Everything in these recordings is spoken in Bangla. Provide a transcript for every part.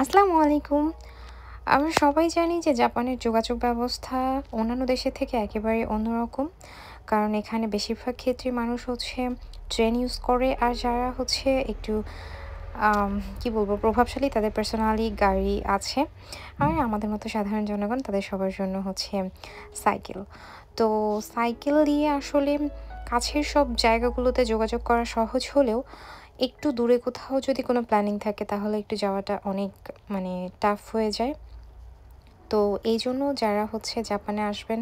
আসসালামু আলাইকুম। আমরা সবাই জানি যে জাপানের যোগাযোগ ব্যবস্থা অন্যান্য দেশের থেকে একেবারে অন্যরকম। কারণ এখানে বেশিরভাগ ক্ষেত্রে মানুষ হচ্ছে ট্রেন ইউজ করে। আর যারা হচ্ছে একটু আম কি বলবো প্রভাবশালী তাদের পার্সোনালি গাড়ি আছে। আর আমাদের মতো সাধারণ জনগণ তাদের সবার জন্য হচ্ছে সাইকেল। তো সাইকেল দিয়ে আসলে কাছের সব জায়গাগুলোতে যোগাযোগ করা সহজ হলেও একটু দূরে কোথাও যদি কোনো প্ল্যানিং থাকে তাহলে একটু যাওয়াটা অনেক মানে টাফ হয়ে যায়। তো এইজন্য যারা হচ্ছে জাপানে আসবেন,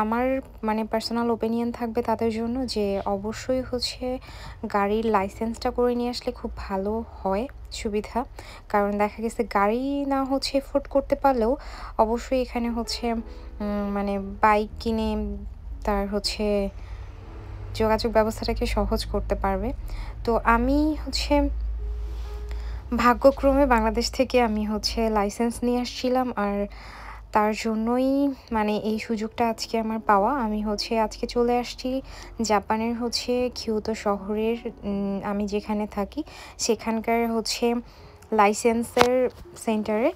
আমার মানে পার্সোনাল ওপিনিয়ন থাকবে তাদের জন্য যে অবশ্যই হচ্ছে গাড়ির লাইসেন্সটা করে নিয়ে আসলে খুব ভালো হয়, সুবিধা। কারণ দেখা গেছে গাড়ি না হচ্ছে এফোর্ড করতে পারলেও অবশ্যই এখানে হচ্ছে মানে বাইক কিনে তার হচ্ছে যোগাযোগ ব্যবস্থাটাকে সহজ করতে পারবে। তো আমি হচ্ছে ভাগ্যক্রমে বাংলাদেশ থেকে আমি হচ্ছে লাইসেন্স নিয়ে আসছিলাম। আর তার জন্যই মানে এই সুযোগটা আজকে আমার পাওয়া। আমি হচ্ছে আজকে চলে আসছি জাপানের হচ্ছে কিয়োতো শহরের আমি যেখানে থাকি সেখানকার হচ্ছে লাইসেন্সের সেন্টারে।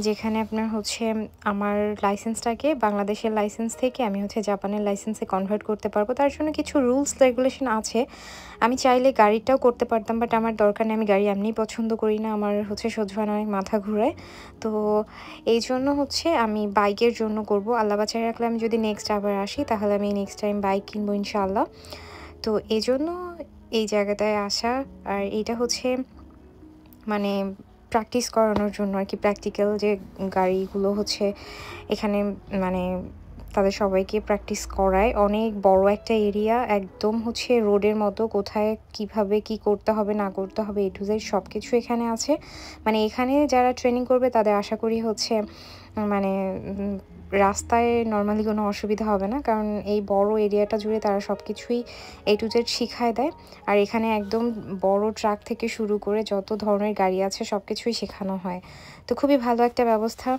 যেখানে আপনার হচ্ছে আমার লাইসেন্সটাকে বাংলাদেশের লাইসেন্স থেকে আমি হচ্ছে জাপানের লাইসেন্সে কনভার্ট করতে পারবো। তার জন্য কিছু রুলস রেগুলেশন আছে। আমি চাইলে গাড়িটাও করতে পারতাম, বাট আমার দরকার নেই। আমি গাড়ি এমনিই পছন্দ করি না। আমার হচ্ছে সহ্য হয় না, অনেক মাথা ঘুরায়। তো এইজন্য হচ্ছে আমি বাইকের জন্য করব। আল্লাহ বাঁচায় রাখলে আমি যদি নেক্সট আবার আসি তাহলে আমি নেক্সট টাইম বাইক কিনবো ইনশাআল্লাহ। তো এজন্য এই জায়গাটায় আসা। আর এইটা হচ্ছে মানে প্র্যাকটিস করানোর জন্য আরকি, প্র্যাকটিক্যাল যে গাড়িগুলো হচ্ছে এখানে মানে তাদের সবাইকে প্র্যাকটিস করায়। অনেক বড় একটা এরিয়া, একদম হচ্ছে রোডের মতো। কোথায় কিভাবে কি করতে হবে না করতে হবে A to Z সবকিছু এখানে আছে। মানে এখানে যারা ট্রেনিং করবে তাদের আশা করি হচ্ছে মানে রাস্তায় নরমালি কোনো অসুবিধা হবে না। কারণ এই বড় এরিয়াটা জুড়ে তারা সবকিছুই A to Z শিখায় দেয়। আর এখানে একদম বড় ট্রাক থেকে শুরু করে যত ধরনের গাড়ি আছে সবকিছুই শেখানো হয়। তো খুবই ভালো একটা ব্যবস্থা।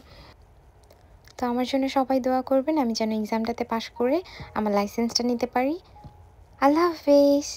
তো আমার জন্য সবাই দোয়া করবেন আমি যেন এক্সামটাতে পাশ করে আমার লাইসেন্সটা নিতে পারি। আল্লাহ হাফেজ।